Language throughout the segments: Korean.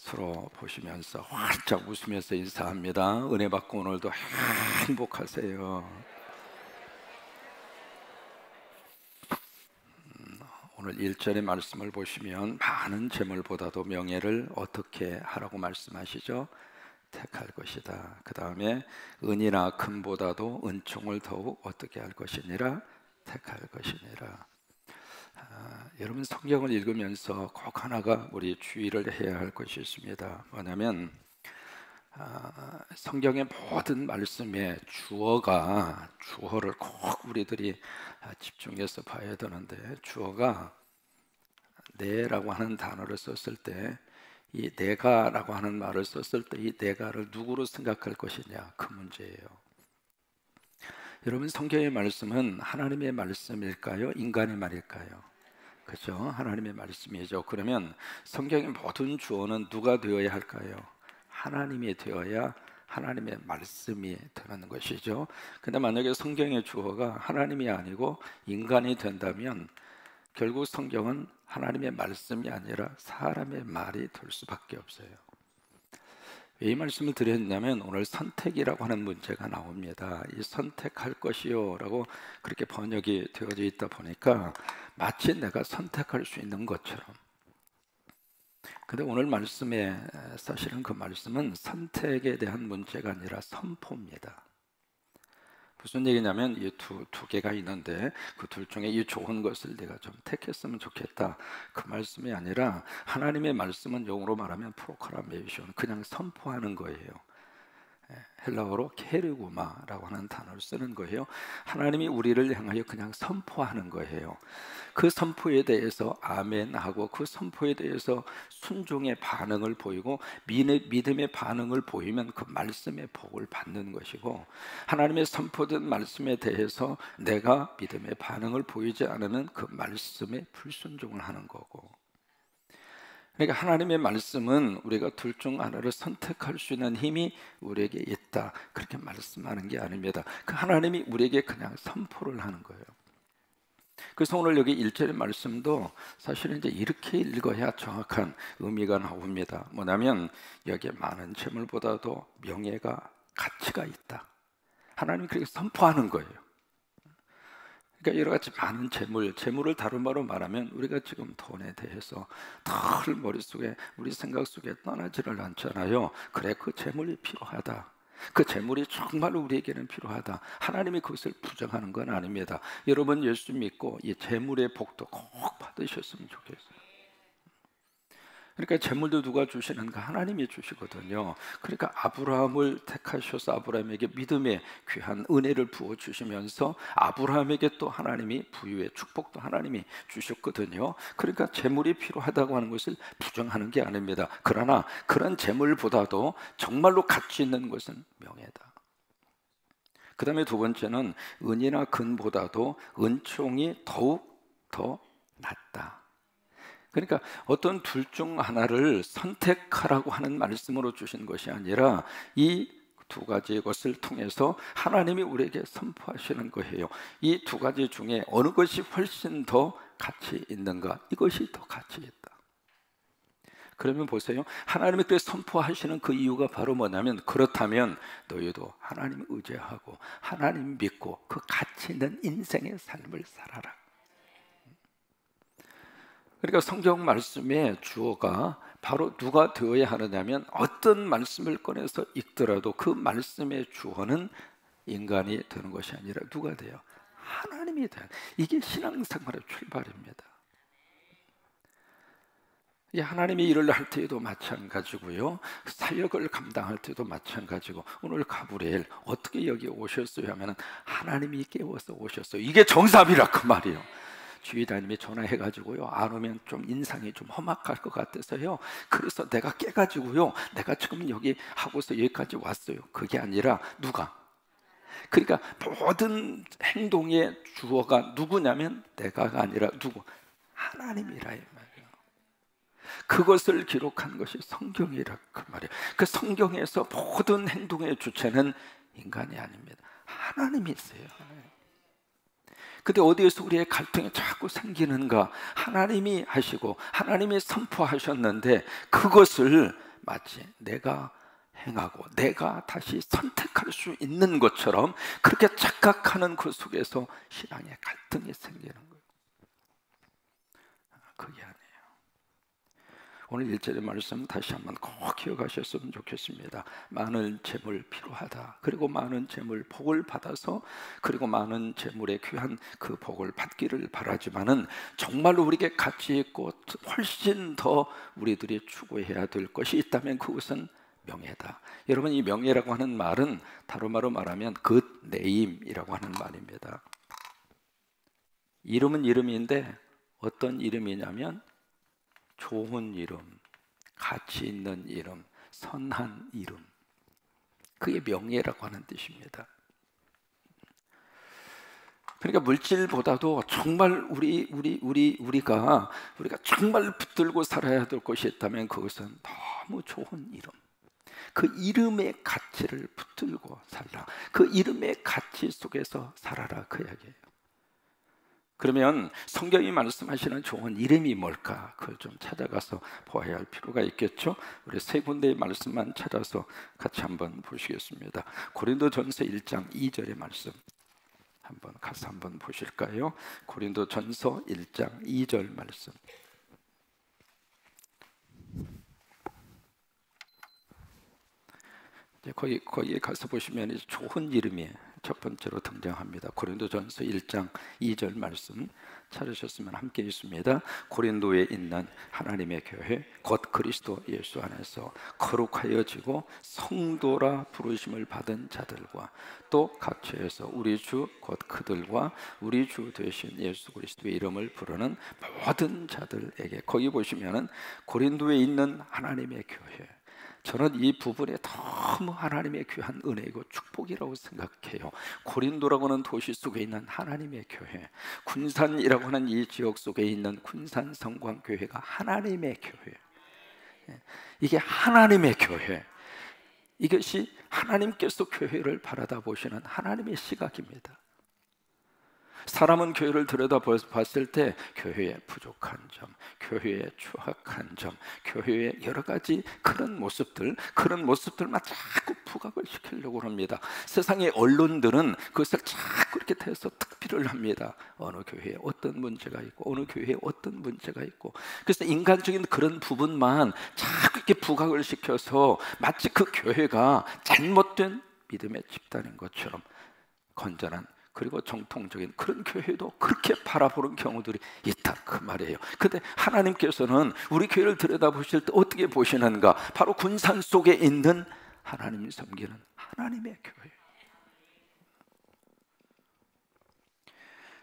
서로 보시면서 활짝 웃으면서 인사합니다. 은혜 받고 오늘도 행복하세요. 오늘 1절의 말씀을 보시면 많은 재물보다도 명예를 어떻게 하라고 말씀하시죠? 택할 것이다. 그 다음에 은이나 금보다도 은총을 더욱 어떻게 할 것이니라? 택할 것이니라. 여러분 성경을 읽으면서 꼭 하나가 우리 주의를 해야 할 것이 있습니다. 뭐냐면 성경의 모든 말씀의 주어를 꼭 우리들이 집중해서 봐야 되는데, 주어가 내라고 하는 단어를 썼을 때, 이 내가라고 하는 말을 썼을 때 이 내가를 누구로 생각할 것이냐, 그 문제예요. 여러분 성경의 말씀은 하나님의 말씀일까요? 인간의 말일까요? 그렇죠? 하나님의 말씀이죠. 그러면 성경의 모든 주어는 누가 되어야 할까요? 하나님이 되어야 하나님의 말씀이 되는 것이죠. 근데 만약에 성경의 주어가 하나님이 아니고 인간이 된다면 결국 성경은 하나님의 말씀이 아니라 사람의 말이 될 수밖에 없어요. 왜 이 말씀을 드렸냐면 오늘 선택이라고 하는 문제가 나옵니다. 이 선택할 것이요 라고 그렇게 번역이 되어져 있다 보니까 마치 내가 선택할 수 있는 것처럼. 근데 오늘 말씀에 사실은 그 말씀은 선택에 대한 문제가 아니라 선포입니다. 무슨 얘기냐면 이 두 개가 있는데 그 둘 중에 이 좋은 것을 내가 좀 택했으면 좋겠다, 그 말씀이 아니라 하나님의 말씀은 영어로 말하면 프로클라메이션, 그냥 선포하는 거예요. 헬라어로 케르구마라고 하는 단어를 쓰는 거예요. 하나님이 우리를 향하여 그냥 선포하는 거예요. 그 선포에 대해서 아멘하고 그 선포에 대해서 순종의 반응을 보이고 믿음의 반응을 보이면 그 말씀의 복을 받는 것이고, 하나님의 선포된 말씀에 대해서 내가 믿음의 반응을 보이지 않으면 그 말씀에 불순종을 하는 거고. 그러니까 하나님의 말씀은 우리가 둘 중 하나를 선택할 수 있는 힘이 우리에게 있다, 그렇게 말씀하는 게 아닙니다. 그 하나님이 우리에게 그냥 선포를 하는 거예요. 그래서 오늘 여기 1절의 말씀도 사실은 이제 이렇게 읽어야 정확한 의미가 나옵니다. 뭐냐면 여기에 많은 재물보다도 명예가 가치가 있다, 하나님이 그렇게 선포하는 거예요. 그러니까 여러 가지 많은 재물을 다른 말로 말하면 우리가 지금 돈에 대해서 늘 머릿속에 우리 생각 속에 떠나지를 않잖아요. 그래, 그 재물이 필요하다, 그 재물이 정말로 우리에게는 필요하다, 하나님이 그것을 부정하는 건 아닙니다. 여러분 예수 믿고 이 재물의 복도 꼭 받으셨으면 좋겠어요. 그러니까 재물도 누가 주시는가? 하나님이 주시거든요. 그러니까 아브라함을 택하셔서 아브라함에게 믿음의 귀한 은혜를 부어주시면서 아브라함에게 또 하나님이 부유의 축복도 하나님이 주셨거든요. 그러니까 재물이 필요하다고 하는 것을 부정하는 게 아닙니다. 그러나 그런 재물보다도 정말로 가치 있는 것은 명예다. 그 다음에 두 번째는 은이나 금보다도 은총이 더욱 더 낫다. 그러니까 어떤 둘 중 하나를 선택하라고 하는 말씀으로 주신 것이 아니라 이 두 가지 것을 통해서 하나님이 우리에게 선포하시는 거예요. 이 두 가지 중에 어느 것이 훨씬 더 가치 있는가? 이것이 더 가치 있다. 그러면 보세요, 하나님이 그렇게 선포하시는 그 이유가 바로 뭐냐면, 그렇다면 너희도 하나님 의지하고 하나님 믿고 그 가치 있는 인생의 삶을 살아라. 그러니까 성경 말씀의 주어가 바로 누가 되어야 하느냐면, 어떤 말씀을 꺼내서 읽더라도 그 말씀의 주어는 인간이 되는 것이 아니라 누가 돼요? 하나님이 돼요. 이게 신앙생활의 출발입니다. 하나님이 일을 할 때에도 마찬가지고요, 사역을 감당할 때도 마찬가지고, 오늘 가브리엘 어떻게 여기 오셨어요 하면 하나님이 깨워서 오셨어요. 이게 정답이라 그 말이에요. 주의다님이 전화해가지고요, 안 오면 좀 인상이 좀 험악할 것 같아서요, 그래서 내가 깨가지고요, 내가 지금 여기 하고서 여기까지 왔어요. 그게 아니라 누가? 그러니까 모든 행동의 주어가 누구냐면 내가가 아니라 누구? 하나님이라 이 말이에요. 그것을 기록한 것이 성경이라 그 말이에요. 그 성경에서 모든 행동의 주체는 인간이 아닙니다. 하나님이세요. 근데 어디에서 우리의 갈등이 자꾸 생기는가? 하나님이 하시고 하나님이 선포하셨는데 그것을 마치 내가 행하고 내가 다시 선택할 수 있는 것처럼 그렇게 착각하는 그 속에서 신앙의 갈등이 생기는 거예요. 그게 아니에요. 오늘 1절의 말씀 다시 한번 꼭 기억하셨으면 좋겠습니다. 많은 재물 필요하다. 그리고 많은 재물 복을 받아서 그리고 많은 재물의 귀한 그 복을 받기를 바라지만은 정말로 우리에게 가치 있고 훨씬 더 우리들이 추구해야 될 것이 있다면 그것은 명예다. 여러분, 이 명예라고 하는 말은 다른 말하면 good name이라고 하는 말입니다. 이름은 이름인데 어떤 이름이냐면 좋은 이름, 가치 있는 이름, 선한 이름. 그게 명예라고 하는 뜻입니다. 그러니까 물질보다도 정말 우리가 정말 붙들고 살아야 될 것이 있다면 그것은 너무 좋은 이름. 그 이름의 가치를 붙들고 살라. 그 이름의 가치 속에서 살아라, 그 이야기예요. 그러면 성경이 말씀하시는 좋은 이름이 뭘까? 그걸 좀 찾아가서 보아야 할 필요가 있겠죠. 우리 세 군데의 말씀만 찾아서 같이 한번 보시겠습니다. 고린도전서 1장 2절의 말씀 한번 가서 한번 보실까요? 고린도전서 1장 2절 말씀. 거기에 가서 보시면 좋은 이름이 첫 번째로 등장합니다. 고린도전서 1장 2절 말씀 찾으셨으면 함께 있습니다. 고린도에 있는 하나님의 교회 곧 그리스도 예수 안에서 거룩하여지고 성도라 부르심을 받은 자들과 또 각처에서 우리 주 곧 그들과 우리 주 되신 예수 그리스도의 이름을 부르는 모든 자들에게, 거기 보시면은 고린도에 있는 하나님의 교회, 저는 이 부분에 너무 하나님의 귀한 은혜이고 축복이라고 생각해요. 고린도라고 하는 도시 속에 있는 하나님의 교회, 군산이라고 하는 이 지역 속에 있는 군산 성광교회가 하나님의 교회, 이게 하나님의 교회, 이것이 하나님께서 교회를 바라다 보시는 하나님의 시각입니다. 사람은 교회를 들여다봤을 때 교회의 부족한 점, 교회의 추악한 점, 교회의 여러 가지 그런 모습들만 자꾸 부각을 시키려고 합니다. 세상의 언론들은 그것을 자꾸 이렇게 해서 특필을 합니다. 어느 교회에 어떤 문제가 있고 어느 교회에 어떤 문제가 있고, 그래서 인간적인 그런 부분만 자꾸 이렇게 부각을 시켜서 마치 그 교회가 잘못된 믿음의 집단인 것처럼 건전한 그리고 정통적인 그런 교회도 그렇게 바라보는 경우들이 있다, 그 말이에요. 근데 하나님께서는 우리 교회를 들여다보실 때 어떻게 보시는가? 바로 군산 속에 있는 하나님이 섬기는 하나님의 교회.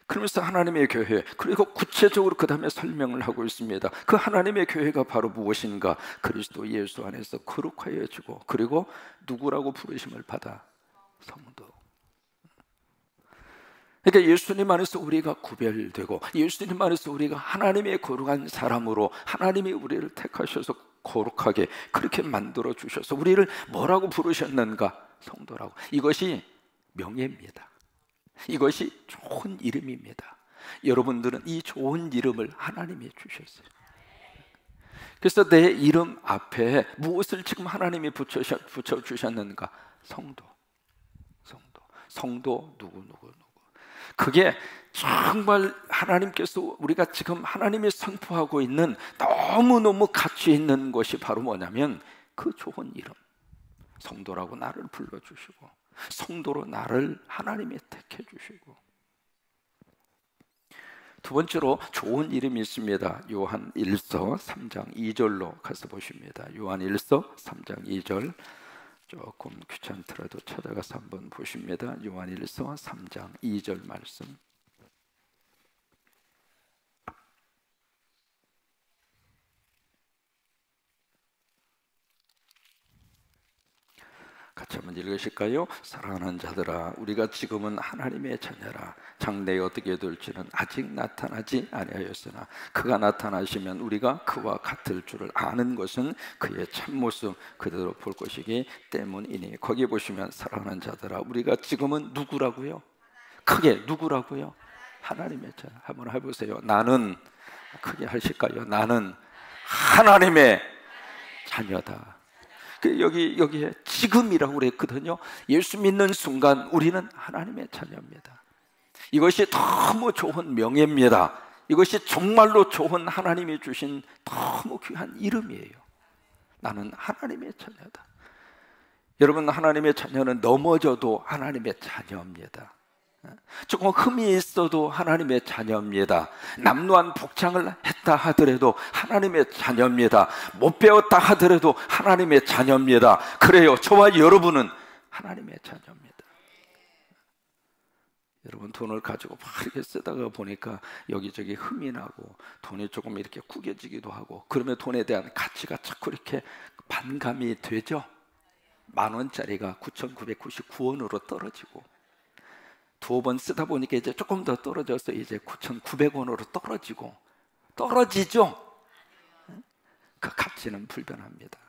그러면서 하나님의 교회, 그리고 구체적으로 그 다음에 설명을 하고 있습니다. 그 하나님의 교회가 바로 무엇인가? 그리스도 예수 안에서 거룩하여지고 그리고 누구라고 부르심을 받아? 성도. 그러니까 예수님 안에서 우리가 구별되고 예수님 안에서 우리가 하나님의 거룩한 사람으로 하나님이 우리를 택하셔서 거룩하게 그렇게 만들어 주셔서 우리를 뭐라고 부르셨는가? 성도라고. 이것이 명예입니다. 이것이 좋은 이름입니다. 여러분들은 이 좋은 이름을 하나님이 주셨어요. 그래서 내 이름 앞에 무엇을 지금 하나님이 붙여주셨는가? 성도 누구. 그게 정말 하나님께서 우리가 지금 하나님이 선포하고 있는 너무너무 가치 있는 것이 바로 뭐냐면 그 좋은 이름, 성도라고 나를 불러주시고 성도로 나를 하나님이 택해 주시고, 두 번째로 좋은 이름이 있습니다. 요한 1서 3장 2절로 가서 보십니다. 요한 1서 3장 2절 조금 귀찮더라도 찾아가서 한번 보십니다. 요한 1서 3장 2절 말씀. 같이 한번 읽으실까요? 사랑하는 자들아, 우리가 지금은 하나님의 자녀라. 장래에 어떻게 될지는 아직 나타나지 아니하였으나 그가 나타나시면 우리가 그와 같을 줄을 아는 것은 그의 참모습 그대로 볼 것이기 때문이니. 거기 보시면 사랑하는 자들아, 우리가 지금은 누구라고요? 크게 누구라고요? 하나님의 자녀. 한번 해보세요. 나는, 크게 하실까요? 나는 하나님의 자녀다. 여기에 지금이라고 그랬거든요. 예수 믿는 순간 우리는 하나님의 자녀입니다. 이것이 너무 좋은 명예입니다. 이것이 정말로 좋은 하나님이 주신 너무 귀한 이름이에요. 나는 하나님의 자녀다. 여러분, 하나님의 자녀는 넘어져도 하나님의 자녀입니다. 조금 흠이 있어도 하나님의 자녀입니다. 남루한 복장을 했다 하더라도 하나님의 자녀입니다. 못 배웠다 하더라도 하나님의 자녀입니다. 그래요, 저와 여러분은 하나님의 자녀입니다. 여러분, 돈을 가지고 막 이렇게 쓰다가 보니까 여기저기 흠이 나고 돈이 조금 이렇게 구겨지기도 하고, 그러면 돈에 대한 가치가 자꾸 이렇게 반감이 되죠. 10,000원짜리가 9,999원으로 떨어지고, 두어 번 쓰다 보니까 이제 조금 더 떨어져서 이제 9,900원으로 떨어지죠. 그 가치는 불변합니다.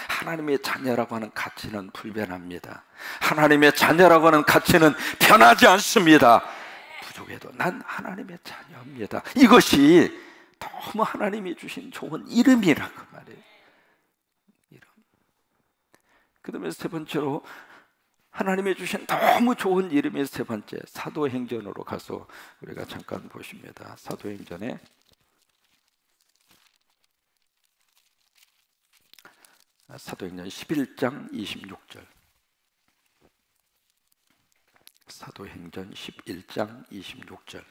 하나님의 자녀라고 하는 가치는 불변합니다. 하나님의 자녀라고 하는 가치는 변하지 않습니다. 부족해도 난 하나님의 자녀입니다. 이것이 너무 하나님이 주신 좋은 이름이라고 말이에요. 이름. 그 다음에 세 번째로 하나님이 주신 너무 좋은 이름의 세 번째, 사도행전으로 가서 우리가 잠깐 보십니다. 사도행전 11장 26절. 사도행전 11장 26절.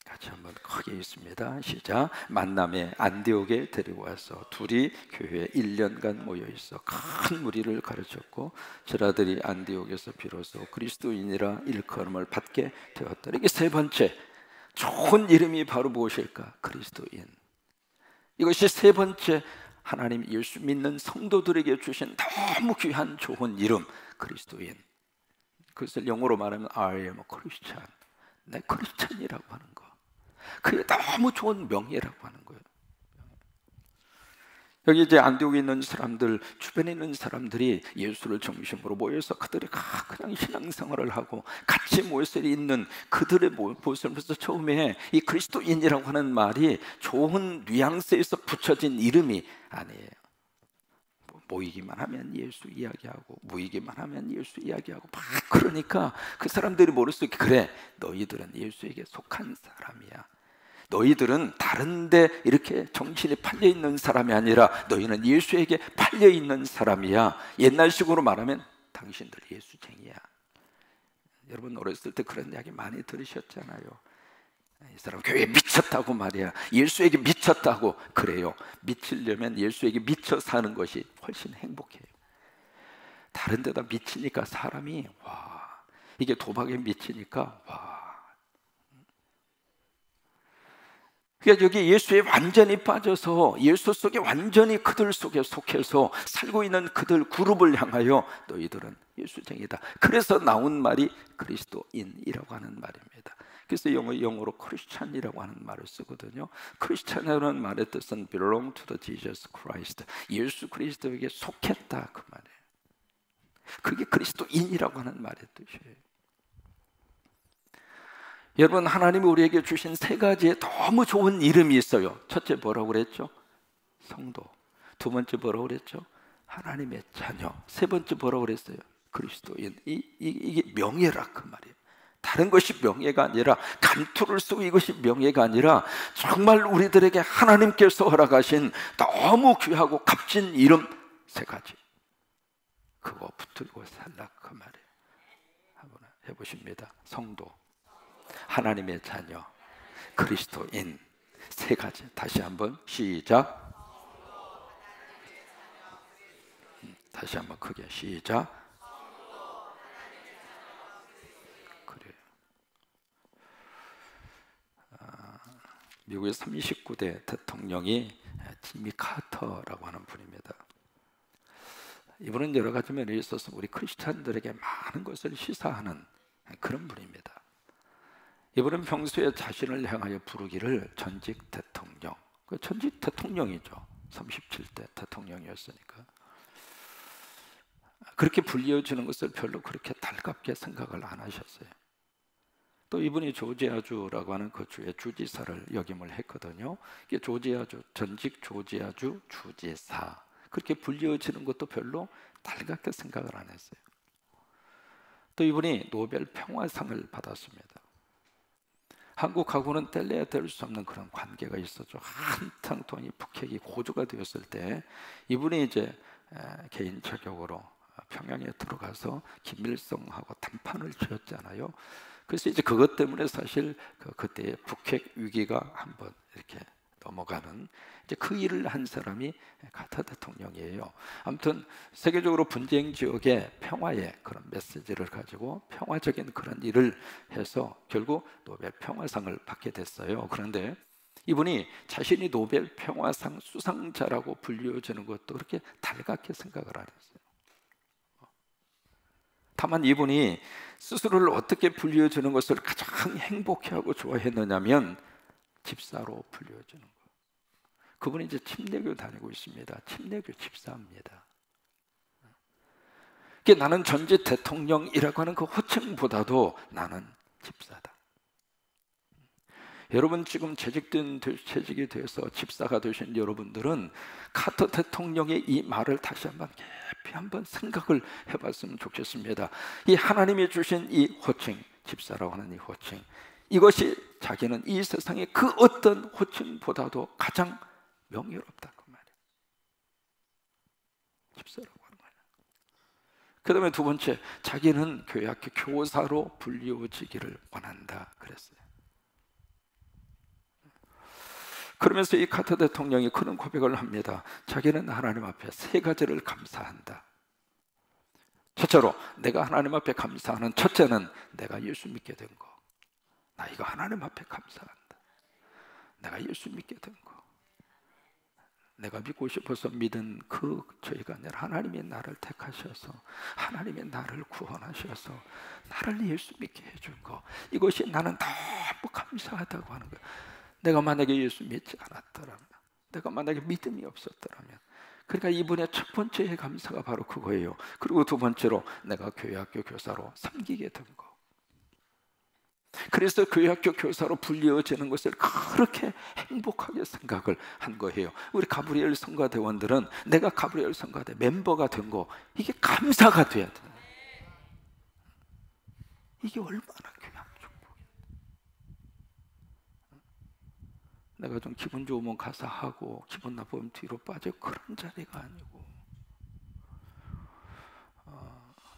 같이 한번 크게 읽습니다. 시작. 만남에 안디옥에 데리고 와서 둘이 교회에 1년간 모여 있어 큰 무리를 가르쳤고, 저라들이 안디옥에서 비로소 그리스도인이라 일컬음을 받게 되었다. 이게 세 번째 좋은 이름이 바로 무엇일까? 그리스도인. 이것이 세 번째 하나님 예수 믿는 성도들에게 주신 너무 귀한 좋은 이름, 그리스도인. 그것을 영어로 말하면 I am a Christian. 내 크리스찬이라고 하는 거. 그게 너무 좋은 명예라고 하는 거예요. 여기 이제 안디옥에 있는 사람들, 주변에 있는 사람들이 예수를 중심으로 모여서 그들이 그냥 신앙생활을 하고 같이 모여서 있는 그들의 모습을 보면서 처음에 이 그리스도인이라고 하는 말이 좋은 뉘앙스에서 붙여진 이름이 아니에요. 모이기만 하면 예수 이야기하고 모이기만 하면 예수 이야기하고 막 그러니까 그 사람들이 머릿속에 그래, 너희들은 예수에게 속한 사람이야. 너희들은 다른데 이렇게 정신이 팔려있는 사람이 아니라 너희는 예수에게 팔려있는 사람이야. 옛날식으로 말하면 당신들 예수쟁이야. 여러분 어렸을 때 그런 이야기 많이 들으셨잖아요. 이 사람 교회에 미쳤다고 말이야. 예수에게 미쳤다고. 그래요, 미치려면 예수에게 미쳐 사는 것이 훨씬 행복해요. 다른 데다 미치니까 사람이 와, 이게 도박에 미치니까 와. 그러니까 여기 예수에 완전히 빠져서 예수 속에 완전히 그들 속에 속해서 살고 있는 그들 그룹을 향하여 너희들은 예수쟁이다. 그래서 나온 말이 그리스도인이라고 하는 말입니다. 그래서 영어로 크리스찬이라고 하는 말을 쓰거든요. 크리스찬이라는 말의 뜻은 belong to the Jesus Christ. 예수 그리스도에게 속했다, 그 말이에요. 그게 그리스도인이라고 하는 말의 뜻이에요. 여러분, 하나님이 우리에게 주신 세 가지의 너무 좋은 이름이 있어요. 첫째 뭐라고 그랬죠? 성도. 두 번째 뭐라고 그랬죠? 하나님의 자녀. 세 번째 뭐라고 그랬어요? 그리스도인. 이게 명예라 그 말이에요. 다른 것이 명예가 아니라, 감투를 쓰고 이것이 명예가 아니라 정말 우리들에게 하나님께서 허락하신 너무 귀하고 값진 이름 세 가지. 그거 붙들고 살라 그 말이에요. 한번 해보십니다. 성도, 하나님의 자녀, 그리스도인. 세 가지. 다시 한번 시작. 다시 한번 크게 시작. 그래요. 미국의 39대 대통령이 지미 카터라고 하는 분입니다. 이분은 여러 가지 면에 있어서 우리 크리스찬들에게 많은 것을 시사하는 그런 분입니다. 이분은 평소에 자신을 향하여 부르기를 전직 대통령, 전직 대통령이죠. 37대 대통령이었으니까. 그렇게 불려주는 것을 별로 그렇게 달갑게 생각을 안 하셨어요. 또 이분이 조지아주라고 하는 그 주의 주지사를 역임을 했거든요. 이게 조지아주, 전직 조지아주 주지사, 그렇게 불리워지는 것도 별로 달갑게 생각을 안 했어요. 또 이분이 노벨 평화상을 받았습니다. 한국하고는 뗄래야 뗄 수 없는 그런 관계가 있었죠. 한창 동안 북핵이 고조가 되었을 때 이분이 이제 개인 자격으로 평양에 들어가서 김일성하고 담판을 쥐었잖아요. 그래서 이제 그것 때문에 사실 그때의 북핵 위기가 한번 이렇게 넘어가는, 이제 그 일을 한 사람이 카터 대통령이에요. 아무튼 세계적으로 분쟁 지역의 평화의 그런 메시지를 가지고 평화적인 그런 일을 해서 결국 노벨 평화상을 받게 됐어요. 그런데 이분이 자신이 노벨 평화상 수상자라고 불리워지는 것도 그렇게 달갑게 생각을 안 했어요. 다만 이분이 스스로를 어떻게 불리워주는 것을 가장 행복해하고 좋아했느냐면 집사로 불리워주는 것. 그분이 이제 침례교 다니고 있습니다. 침례교 집사입니다. 그러니까 나는 전직 대통령이라고 하는 그 호칭보다도 나는 집사다. 여러분 지금 재직이 돼서 집사가 되신 여러분들은 카터 대통령의 이 말을 다시 한번 깊이 한번 생각을 해봤으면 좋겠습니다. 이 하나님이 주신 이 호칭, 집사라고 하는 이 호칭, 이것이 자기는 이 세상의 그 어떤 호칭보다도 가장 명예롭다 그 말이에요. 집사라고 하는 거예요. 그 다음에 두 번째, 자기는 교회학교 교사로 불리워지기를 원한다 그랬어요. 그러면서 이 카터 대통령이 그런 고백을 합니다. 자기는 하나님 앞에 세 가지를 감사한다. 첫째로 내가 하나님 앞에 감사하는 첫째는 내가 예수 믿게 된 거. 나 이거 하나님 앞에 감사한다. 내가 예수 믿게 된 거. 내가 믿고 싶어서 믿은 그 저희가 아니라 하나님이 나를 택하셔서 하나님이 나를 구원하셔서 나를 예수 믿게 해준 거, 이것이 나는 너무 감사하다고 하는 거예요. 내가 만약에 예수 믿지 않았더라면, 내가 만약에 믿음이 없었더라면, 그러니까 이분의 첫 번째의 감사가 바로 그거예요. 그리고 두 번째로 내가 교회학교 교사로 섬기게 된 거. 그래서 교회학교 교사로 불리워지는 것을 그렇게 행복하게 생각을 한 거예요. 우리 가브리엘 성가대원들은 내가 가브리엘 성가대 멤버가 된 거, 이게 감사가 돼야 돼요. 이게 얼마나 귀한 축복이에요. 내가 좀 기분 좋으면 가서 하고 기분 나쁘면 뒤로 빠져, 그런 자리가 아니고,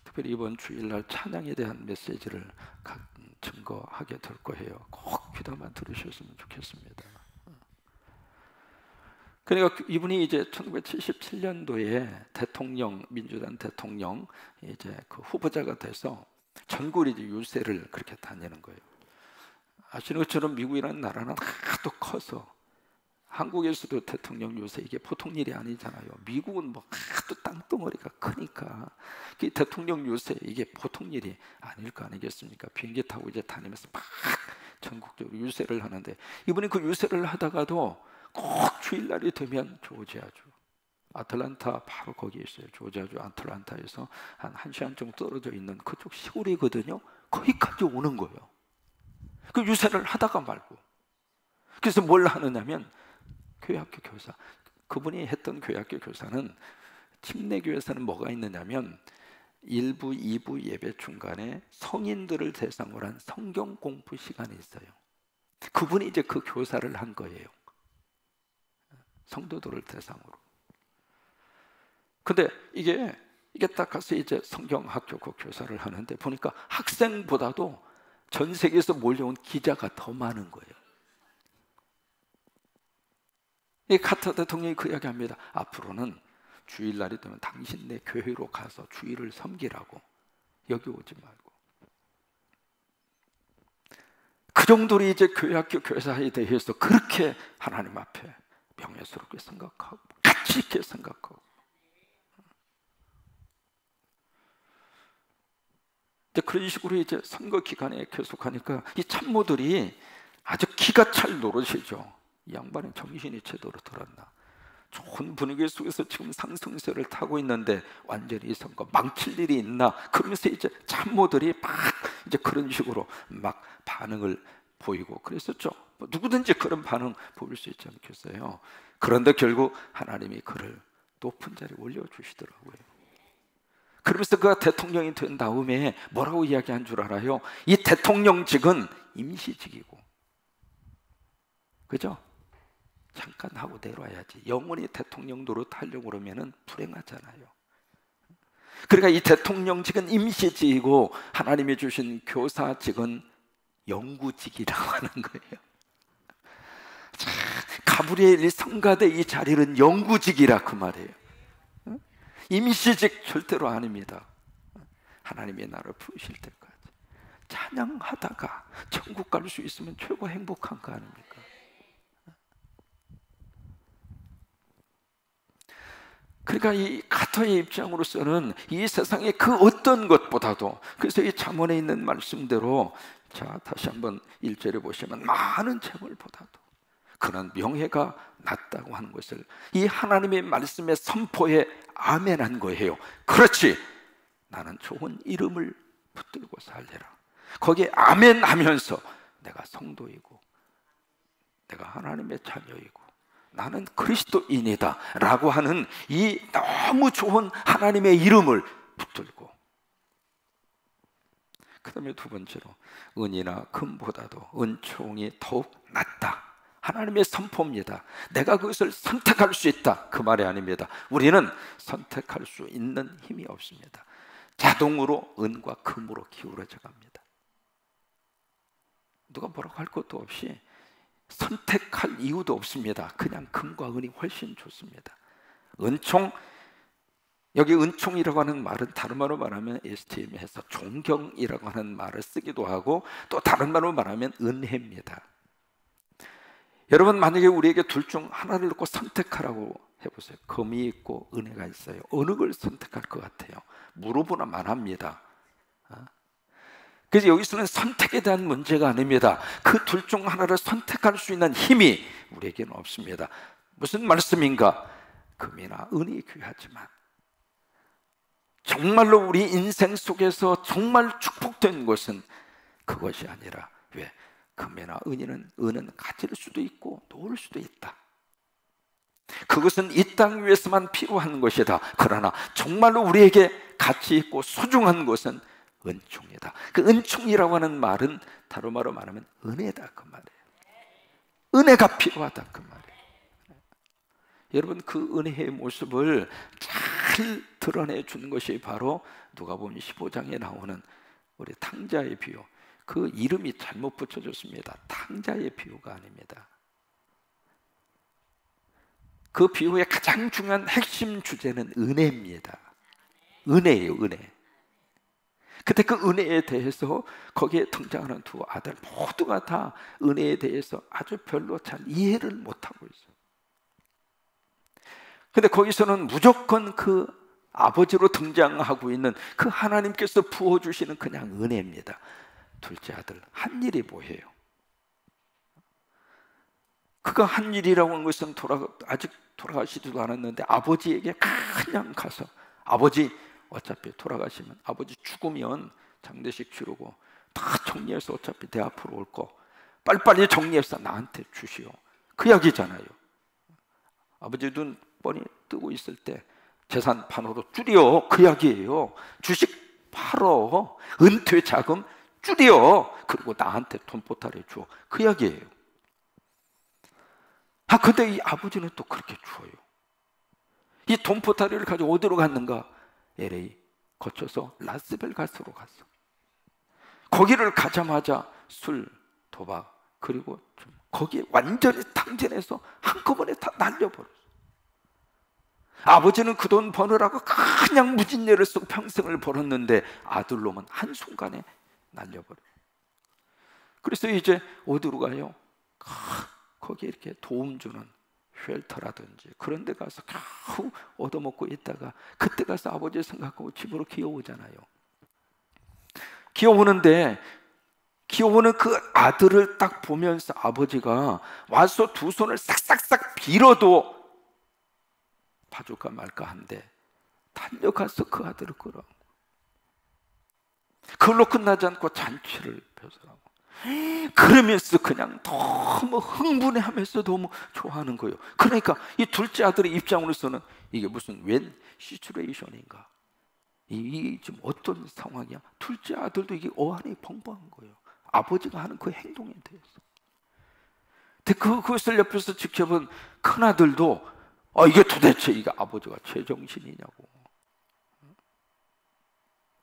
특별히 이번 주일날 찬양에 대한 메시지를 증거하게 될 거예요. 꼭 귀담아 들으셨으면 좋겠습니다. 그러니까 이분이 이제 1977년도에 대통령, 민주당 대통령 이제 그 후보자가 돼서 전국을 이제 유세를 그렇게 다니는 거예요. 아시는 것처럼 미국이라는 나라는 하도 커서 한국에서도 대통령 유세 이게 보통 일이 아니잖아요. 미국은 뭐 하도 땅덩어리가 크니까 그 대통령 유세 이게 보통 일이 아닐 거 아니겠습니까? 비행기 타고 이제 다니면서 막 전국적으로 유세를 하는데, 이분이 그 유세를 하다가도 꼭 주일날이 되면 조지아주, 아틀란타 바로 거기에 있어요. 조지아주 아틀란타에서 한 1시간 정도 떨어져 있는 그쪽 시골이거든요. 거기까지 오는 거예요. 그 유세를 하다가 말고. 그래서 뭘 하느냐면 교회학교 교사, 그분이 했던 교회학교 교사는, 침례교에서는 뭐가 있느냐면 1부, 2부 예배 중간에 성인들을 대상으로 한 성경 공부 시간이 있어요. 그분이 이제 그 교사를 한 거예요. 성도들을 대상으로. 근데 이게 딱 가서 이제 성경학교 그 교사를 하는데 보니까 학생보다도 전 세계에서 몰려온 기자가 더 많은 거예요. 이 카터 대통령이 그 이야기합니다. 앞으로는 주일날이 되면 당신네 교회로 가서 주일을 섬기라고, 여기 오지 말고. 그 정도로 이제 교회학교 교사에 대해서 그렇게 하나님 앞에 명예스럽게 생각하고 가치 있게 생각하고. 이제 그런 식으로 이제 선거 기간에 계속하니까 이 참모들이 아주 기가 찰 노릇이죠. 이 양반은 정신이 제대로 들었나. 좋은 분위기 속에서 지금 상승세를 타고 있는데 완전히 선거 망칠 일이 있나? 그러면서 이제 참모들이 막 이제 그런 식으로 막 반응을 보이고 그랬었죠. 뭐 누구든지 그런 반응 보일 수 있지 않겠어요? 그런데 결국 하나님이 그를 높은 자리에 올려주시더라고요. 그러면서 그가 대통령이 된 다음에 뭐라고 이야기한 줄 알아요? 이 대통령직은 임시직이고, 그죠? 잠깐 하고 내려와야지. 영원히 대통령 노릇하려고 그러면 불행하잖아요. 그러니까 이 대통령직은 임시직이고 하나님이 주신 교사직은 영구직이라고 하는 거예요. 자, 가브리엘 성가대 이 자리는 영구직이라 그 말이에요. 임시직 절대로 아닙니다. 하나님의 나라를 부르실 때까지 찬양하다가 천국 갈 수 있으면 최고 행복한 거 아닙니까? 그러니까 이 카터의 입장으로서는 이 세상의 그 어떤 것보다도, 그래서 이 잠언에 있는 말씀대로, 자 다시 한번 1절에 보시면 많은 재물보다도 그런 명예가 낫다고 하는 것을 이 하나님의 말씀의 선포에 아멘한 거예요. 그렇지, 나는 좋은 이름을 붙들고 살리라. 거기에 아멘하면서 내가 성도이고 내가 하나님의 자녀이고 나는 그리스도인이다 라고 하는 이 너무 좋은 하나님의 이름을 붙들고, 그 다음에 두 번째로 은이나 금보다도 은총이 더욱 낫다. 하나님의 선포입니다. 내가 그것을 선택할 수 있다 그 말이 아닙니다. 우리는 선택할 수 있는 힘이 없습니다. 자동으로 은과 금으로 기울어져 갑니다. 누가 뭐라고 할 것도 없이 선택할 이유도 없습니다. 그냥 금과 은이 훨씬 좋습니다. 은총, 여기 은총이라고 하는 말은 다른 말로 말하면 STM에서 존경이라고 하는 말을 쓰기도 하고, 또 다른 말로 말하면 은혜입니다. 여러분, 만약에 우리에게 둘 중 하나를 놓고 선택하라고 해보세요. 금이 있고 은혜가 있어요. 어느 걸 선택할 것 같아요? 물어보나 만합니다. 그래서 여기서는 선택에 대한 문제가 아닙니다. 그 둘 중 하나를 선택할 수 있는 힘이 우리에게는 없습니다. 무슨 말씀인가? 금이나 은이 귀하지만 정말로 우리 인생 속에서 정말 축복된 것은 그것이 아니라, 왜? 금이나 은은 가질 수도 있고 놓을 수도 있다. 그것은 이 땅 위에서만 필요한 것이다. 그러나 정말로 우리에게 가치 있고 소중한 것은 은총이다. 그 은총이라고 하는 말은 다른 말로 말하면 은혜다 그 말이에요. 은혜가 필요하다 그 말이에요. 여러분, 그 은혜의 모습을 잘 드러내 주는 것이 바로 누가복음 15장에 나오는 우리 탕자의 비유. 그 이름이 잘못 붙여졌습니다. 탕자의 비유가 아닙니다. 그 비유의 가장 중요한 핵심 주제는 은혜입니다. 은혜예요, 은혜. 그때 그 은혜에 대해서 거기에 등장하는 두 아들 모두가 다 은혜에 대해서 아주 별로 잘 이해를 못하고 있어요. 근데 거기서는 무조건 그 아버지로 등장하고 있는 그 하나님께서 부어주시는 그냥 은혜입니다. 둘째 아들 한 일이 뭐예요? 그가 한 일이라고 하는 것은 아직 돌아가시지도 않았는데 아버지에게 그냥 가서, 아버지 어차피 돌아가시면, 아버지 죽으면 장례식 치르고 다 정리해서 어차피 내 앞으로 올 거 빨리빨리 정리해서 나한테 주시오. 그 이야기잖아요. 아버지 눈 뻔히 뜨고 있을 때 재산 판으로 줄여, 그 이야기예요. 주식 팔어, 은퇴 자금 줄여, 그리고 나한테 돈보따리 줘, 그 이야기예요. 근데 이 아버지는 또 그렇게 줘요. 이 돈보따리를 가지고 어디로 갔는가? LA 거쳐서 라스베가스로 갔어. 거기를 가자마자 술, 도박, 그리고 거기에 완전히 탕진해서 한꺼번에 다 날려버렸어. 아버지는 그 돈 버느라고 그냥 무진례를 쓰고 평생을 벌었는데 아들놈은 한순간에 날려버려. 그래서 이제 어디로 가요? 거기에 이렇게 도움 주는 쉘터라든지 그런 데 가서 겨우 얻어먹고 있다가 그때 가서 아버지 생각하고 집으로 기어오잖아요. 기어오는 그 아들을 딱 보면서 아버지가 와서 두 손을 싹싹싹 빌어도 봐줄까 말까 한데 달려가서 그 아들을 끌어. 그걸로 끝나지 않고 잔치를 벼슬하고, 그러면서 그냥 너무 흥분해하면서 너무 좋아하는 거예요. 그러니까 이 둘째 아들의 입장으로서는 이게 무슨 웬 시츄레이션인가, 이 지금 어떤 상황이야? 둘째 아들도 이게 어안이 벙벙한 거예요. 아버지가 하는 그 행동에 대해서. 근데 그것을 옆에서 지켜본 큰 아들도 이게 도대체 이게 아버지가 제정신이냐고.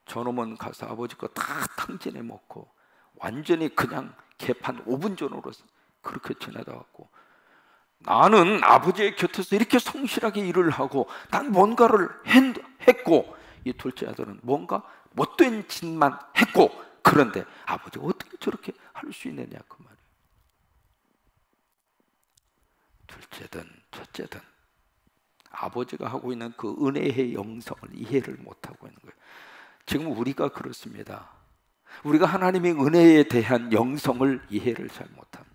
저놈은 가서 아버지 거 다 탕진해 먹고 완전히 그냥 개판 5분 전으로 그렇게 지내다 왔고, 나는 아버지의 곁에서 이렇게 성실하게 일을 하고 난 뭔가를 했고, 이 둘째 아들은 뭔가 못된 짓만 했고, 그런데 아버지가 어떻게 저렇게 할 수 있느냐 그 말이에요. 둘째든 첫째든 아버지가 하고 있는 그 은혜의 영성을 이해를 못하고 있는 거예요. 지금 우리가 그렇습니다. 우리가 하나님의 은혜에 대한 영성을 이해를 잘 못합니다.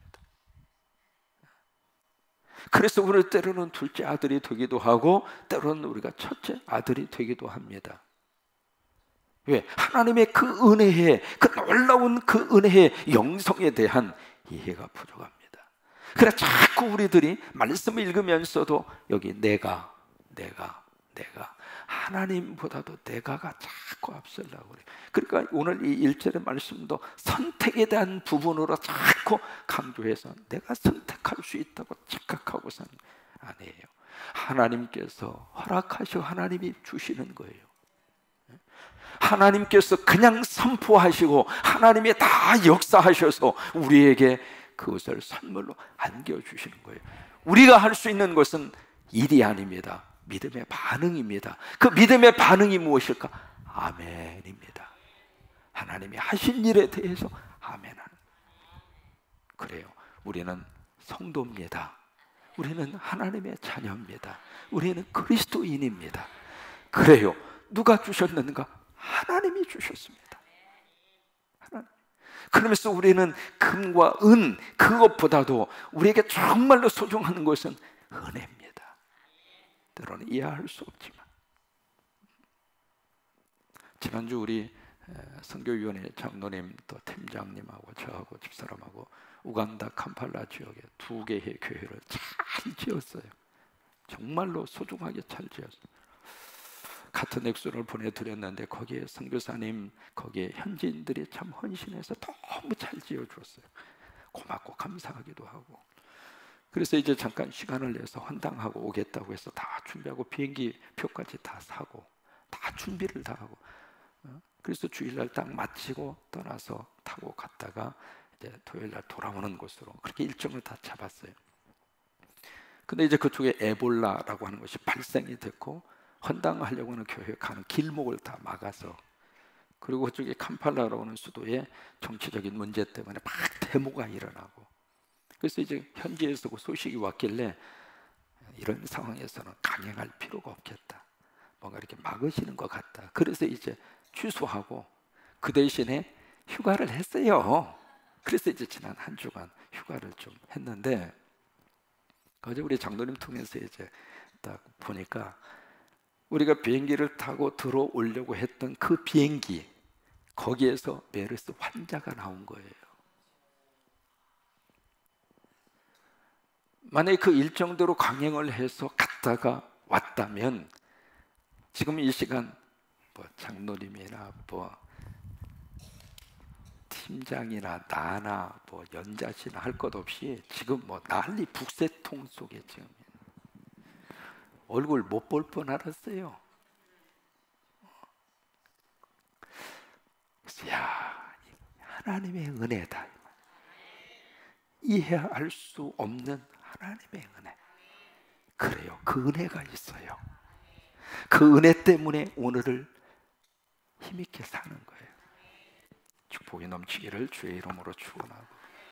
그래서 우리 때로는 둘째 아들이 되기도 하고 때로는 우리가 첫째 아들이 되기도 합니다. 왜? 하나님의 그 은혜에, 그 놀라운 그 은혜의 영성에 대한 이해가 부족합니다. 그래서 자꾸 우리들이 말씀을 읽으면서도 여기 내가 하나님보다도 내가가 자꾸 앞서려고 그래요. 그러니까 오늘 이 1절의 말씀도 선택에 대한 부분으로 자꾸 강조해서 내가 선택할 수 있다고 착각하고서는 아니에요. 하나님께서 허락하시고 하나님이 주시는 거예요. 하나님께서 그냥 선포하시고 하나님이 다 역사하셔서 우리에게 그것을 선물로 안겨주시는 거예요. 우리가 할 수 있는 것은 일이 아닙니다. 믿음의 반응입니다. 그 믿음의 반응이 무엇일까? 아멘입니다. 하나님이 하신 일에 대해서 아멘하는. 그래요. 우리는 성도입니다. 우리는 하나님의 자녀입니다. 우리는 그리스도인입니다. 그래요. 누가 주셨는가? 하나님이 주셨습니다. 하나님. 그러면서 우리는 금과 은, 그것보다도 우리에게 정말로 소중한 것은 은혜입니다. 때로는 이해할 수 없지만. 지난주 우리 선교위원회 장로님 또 팀장님하고 저하고 집사람하고 우간다 캄팔라 지역에 2개의 교회를 잘 지었어요. 정말로 소중하게 잘 지었어요. 같은 액수를 보내드렸는데 거기에 선교사님, 거기에 현지인들이 참 헌신해서 너무 잘 지어주었어요. 고맙고 감사하기도 하고. 그래서 이제 잠깐 시간을 내서 헌당하고 오겠다고 해서 다 준비하고 비행기 표까지 다 사고 다 준비를 다 하고, 그래서 주일날 딱 마치고 떠나서 타고 갔다가 이제 토요일날 돌아오는 곳으로 그렇게 일정을 다 잡았어요. 근데 이제 그쪽에 에볼라라고 하는 것이 발생이 됐고 헌당하려고 하는 교회 가는 길목을 다 막아서, 그리고 그쪽에 캄팔라라고 하는 수도에 정치적인 문제 때문에 막 데모가 일어나고, 그래서 이제 현지에서 그 소식이 왔길래 이런 상황에서는 강행할 필요가 없겠다, 뭔가 이렇게 막으시는 것 같다. 그래서 이제 취소하고 그 대신에 휴가를 했어요. 그래서 이제 지난 한 주간 휴가를 좀 했는데, 어제 우리 장로님 통해서 이제 딱 보니까 우리가 비행기를 타고 들어오려고 했던 그 비행기, 거기에서 메르스 환자가 나온 거예요. 만약에 그 일정대로 강행을 해서 갔다가 왔다면 지금 이 시간 뭐 장로님이나 뭐 팀장이나 나나 뭐 연자씨나 할 것 없이 지금 뭐 난리 북새통 속에 지금 얼굴 못 볼 뻔 알았어요. 그래서 야, 하나님의 은혜다. 이해할 수 없는 하나님의 은혜. 그래요. 그 은혜가 있어요. 그 은혜 때문에 오늘을 힘있게 사는 거예요. 축복이 넘치기를 주의 이름으로 축원하고